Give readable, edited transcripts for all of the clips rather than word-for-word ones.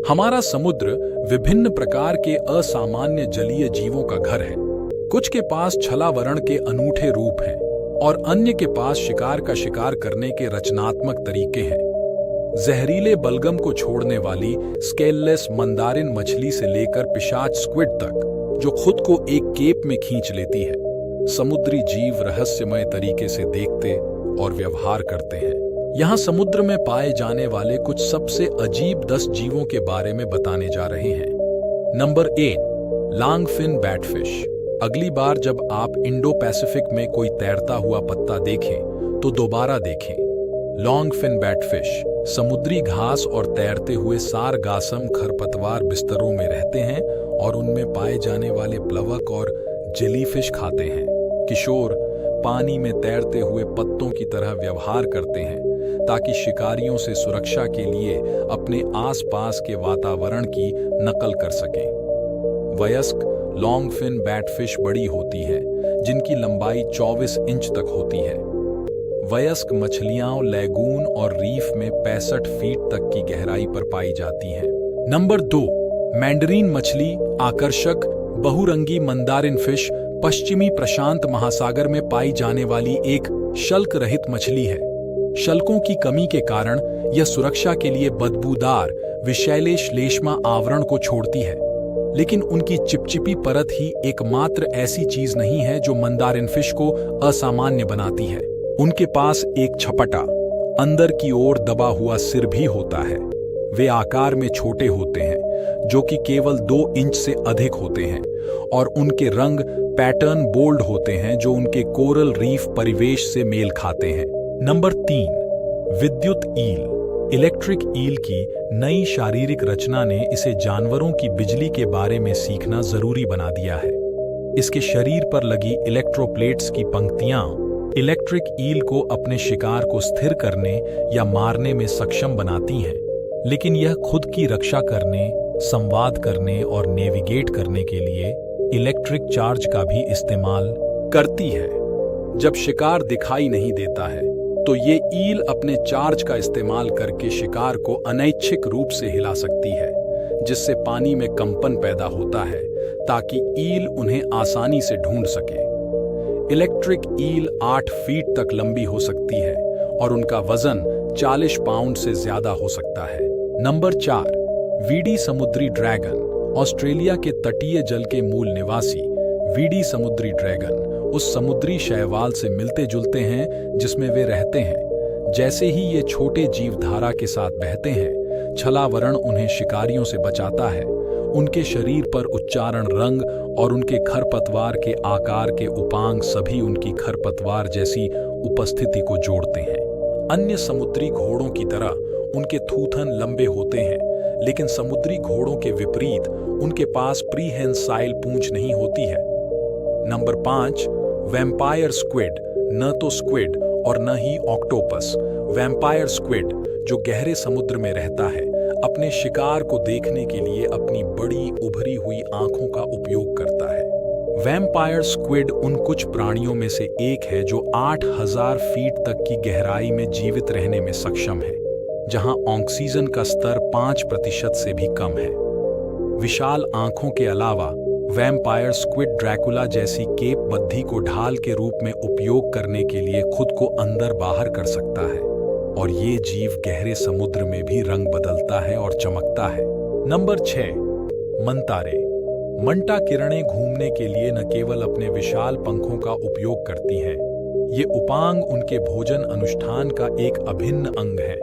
हमारा समुद्र विभिन्न प्रकार के असामान्य जलीय जीवों का घर है। कुछ के पास छलावरण के अनूठे रूप हैं और अन्य के पास शिकार का शिकार करने के रचनात्मक तरीके हैं। जहरीले बलगम को छोड़ने वाली स्केललेस मंदारिन मछली से लेकर पिशाच स्क्विड तक, जो खुद को एक केप में खींच लेती है, समुद्री जीव रहस्यमय तरीके से देखते और व्यवहार करते हैं। यहाँ समुद्र में पाए जाने वाले कुछ सबसे अजीब 10 जीवों के बारे में बताने जा रहे हैं। Number 1, longfin batfish. अगली बार जब आप इंडो पैसिफिक में कोई तैरता हुआ पत्ता देखें तो दोबारा देखें। लॉन्गफिन बैटफिश समुद्री घास और तैरते हुए सारगासम खरपतवार बिस्तरों में रहते हैं और उनमें पाए जाने वाले प्लवक और जेलीफिश खाते हैं। किशोर पानी में तैरते हुए पत्तों की तरह व्यवहार करते हैं ताकि शिकारियों से सुरक्षा के लिए अपने आसपास के वातावरण की नकल कर सकें। वयस्क लॉन्गफिन बैटफिश बड़ी होती है, जिनकी लंबाई 24 इंच तक होती है। वयस्क मछलियां लैगून और रीफ में 65 फीट तक की गहराई पर पाई जाती हैं। नंबर 2, मैंडरीन मछली। आकर्षक बहुरंगी मंदारिन फिश पश्चिमी प्रशांत महासागर में पाई जाने वाली एक शल्क रहित मछली है। शल्कों की कमी के कारण यह सुरक्षा के लिए बदबूदार विषैले श्लेष्मा आवरण को छोड़ती है, लेकिन उनकी चिपचिपी परत ही एकमात्र ऐसी चीज नहीं है जो मंदारिन फिश को असामान्य बनाती है। उनके पास एक छपटा, अंदर की ओर दबा हुआ सिर भी होता है। वे आकार में छोटे होते हैं, जो कि केवल 2 इंच से अधिक होते हैं, और उनके रंग पैटर्न बोल्ड होते हैं जो उनके कोरल रीफ परिवेश से मेल खाते हैं। नंबर 3, विद्युत ईल। इलेक्ट्रिक ईल की नई शारीरिक रचना ने इसे जानवरों की बिजली के बारे में सीखना जरूरी बना दिया है। इसके शरीर पर लगी इलेक्ट्रोप्लेट्स की पंक्तियां इलेक्ट्रिक ईल को अपने शिकार को स्थिर करने या मारने में सक्षम बनाती हैं, लेकिन यह खुद की रक्षा करने, संवाद करने और नेविगेट करने के लिए इलेक्ट्रिक चार्ज का भी इस्तेमाल करती है। जब शिकार दिखाई नहीं देता है तो ये ईल अपने चार्ज का इस्तेमाल करके शिकार को अनैच्छिक रूप से हिला सकती है, जिससे पानी में कंपन पैदा होता है ताकि ईल उन्हें आसानी से ढूंढ सके। इलेक्ट्रिक ईल 8 फीट तक लंबी हो सकती है और उनका वजन 40 पाउंड से ज्यादा हो सकता है। नंबर 4, वीडी समुद्री ड्रैगन। ऑस्ट्रेलिया के तटीय जल के मूल निवासी वीडी समुद्री ड्रैगन उस समुद्री शैवाल से मिलते जुलते हैं जिसमें वे रहते हैं। जैसे ही ये छोटे जीव धारा के साथ बहते हैं, छलावरण उन्हें शिकारियों से बचाता है। उनके शरीर पर उच्चारण, रंग और उनके खरपतवार के आकार के उपांग सभी उनकी खरपतवार जैसी उपस्थिति को जोड़ते हैं। अन्य समुद्री घोड़ों की तरह उनके थूथन लंबे होते हैं, लेकिन समुद्री घोड़ों के विपरीत उनके पास प्रीहेंसाइल पूंछ नहीं होती है। Number 5, vampire squid. न तो स्क्विड और न ही ऑक्टोपस। वैम्पायर स्क्विड, जो गहरे समुद्र में रहता है, अपने शिकार को देखने के लिए अपनी बड़ी उभरी हुई आंखों का उपयोग करता है। वैम्पायर स्क्विड उन कुछ प्राणियों में से एक है जो 8000 फीट तक की गहराई में जीवित रहने में सक्षम है, जहां ऑक्सीजन का स्तर 5% से भी कम है। विशाल आंखों के अलावा वैम्पायर स्क्विड ड्रैकुला जैसी केप बद्धी को ढाल के रूप में उपयोग करने के लिए खुद को अंदर बाहर कर सकता है, और ये जीव गहरे समुद्र में भी रंग बदलता है और चमकता है। नंबर 6, मंतारे। मंटा किरणें घूमने के लिए न केवल अपने विशाल पंखों का उपयोग करती हैं, ये उपांग उनके भोजन अनुष्ठान का एक अभिन्न अंग है।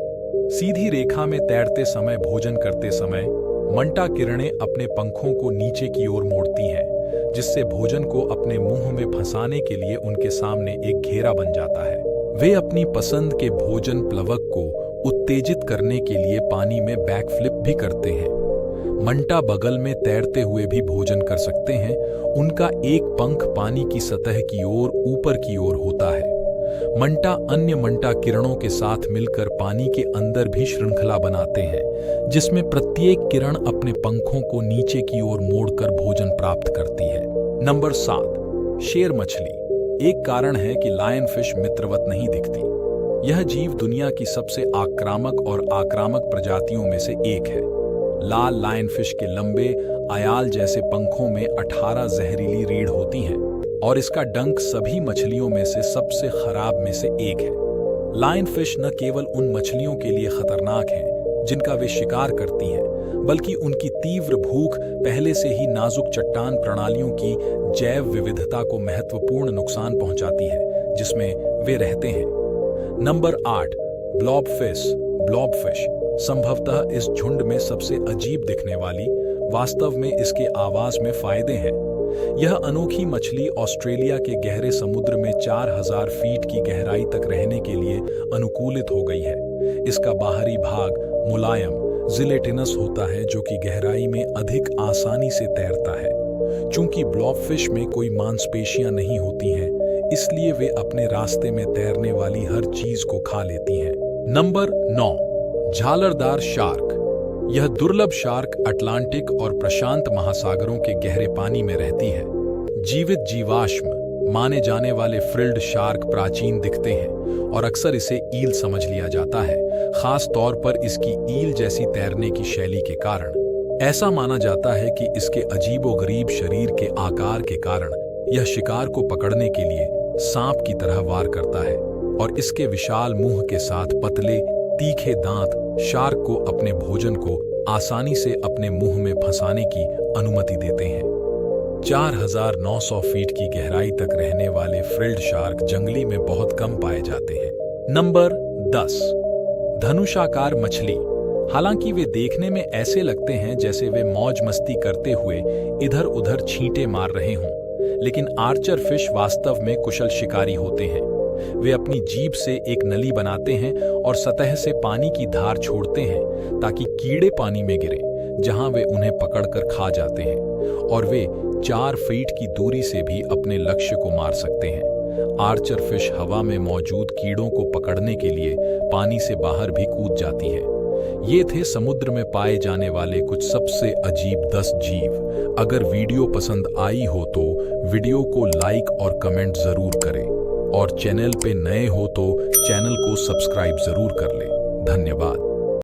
सीधी रेखा में तैरते समय, भोजन करते समय मंटा किरणें अपने पंखों को नीचे की ओर मोड़ती हैं, जिससे भोजन को अपने मुंह में फंसाने के लिए उनके सामने एक घेरा बन जाता है। वे अपनी पसंद के भोजन प्लवक को उत्तेजित करने के लिए पानी में बैकफ्लिप भी करते हैं। मंटा बगल में तैरते हुए भी भोजन कर सकते हैं। उनका एक पंख पानी की सतह की ओर ऊपर की ओर होता है। मंटा अन्य मंटा किरणों के साथ मिलकर पानी के अंदर भी श्रृंखला बनाते हैं, जिसमें प्रत्येक किरण अपने पंखों को नीचे की ओर मोड़कर भोजन प्राप्त करती है। नंबर 7, शेर मछली। एक कारण है कि लायन फिश मित्रवत नहीं दिखती। यह जीव दुनिया की सबसे आक्रामक और आक्रामक प्रजातियों में से एक है। लाल लायनफिश के लंबे अयाल जैसे पंखों में 18 जहरीली रीढ़ होती हैं और इसका डंक सभी मछलियों में से सबसे खराब में से एक है। लायनफिश न केवल उन मछलियों के लिए खतरनाक हैं जिनका वे शिकार करती हैं, बल्कि उनकी तीव्र भूख पहले से ही नाजुक चट्टान प्रणालियों की जैव विविधता को महत्वपूर्ण नुकसान पहुंचाती है जिसमें वे रहते हैं। नंबर 8, ब्लॉबफिश। ब्लॉबफिश संभवतः इस झुंड में सबसे अजीब दिखने वाली, वास्तव में इसके आवास में फायदे हैं। यह अनोखी मछली ऑस्ट्रेलिया के गहरे समुद्र में 4000 फीट की गहराई तक रहने के लिए अनुकूलित हो गई है। इसका बाहरी भाग मुलायम जिलेटिनस होता है जो कि गहराई में अधिक आसानी से तैरता है। चूंकि ब्लॉबफिश में कोई मांसपेशियां नहीं होती हैं, इसलिए वे अपने रास्ते में तैरने वाली हर चीज को खा लेती हैं। नंबर 9, झालरदार शार्क। यह दुर्लभ शार्क अटलांटिक और प्रशांत महासागरों के गहरे पानी में रहती है। जीवित जीवाश्म माने जाने वाले फ्रिल्ड शार्क प्राचीन दिखते हैं और अक्सर इसे ईल समझ लिया जाता है, खास तौर पर इसकी ईल जैसी तैरने की शैली के कारण। ऐसा माना जाता है कि इसके अजीबोगरीब शरीर के आकार के कारण यह शिकार को पकड़ने के लिए सांप की तरह वार करता है और इसके विशाल मुंह के साथ पतले तीखे दांत शार्क को अपने भोजन को आसानी से अपने मुंह में फंसाने की अनुमति देते हैं। 4900 फीट की गहराई तक रहने वाले फ्रिल्ड शार्क जंगली में बहुत कम पाए जाते हैं। नंबर 10, धनुषाकार मछली। हालांकि वे देखने में ऐसे लगते हैं जैसे वे मौज मस्ती करते हुए इधर उधर छींटे मार रहे हों, लेकिन आर्चर फिश वास्तव में कुशल शिकारी होते हैं। वे अपनी जीभ से एक नली बनाते हैं और सतह से पानी की धार छोड़ते हैं ताकि कीड़े पानी में गिरें, जहां वे उन्हें पकड़कर खा जाते हैं, और वे 4 फीट की दूरी से भी अपने लक्ष्य को मार सकते हैं। आर्चर फिश हवा में मौजूद कीड़ों को पकड़ने के लिए पानी से बाहर भी कूद जाती हैं। ये थे समुद्र में पाए जाने वाले कुछ सबसे अजीब 10 जीव। अगर वीडियो पसंद आई हो तो वीडियो को लाइक और कमेंट जरूर करें, और चैनल पे नए हो तो चैनल को सब्सक्राइब जरूर कर लें। धन्यवाद।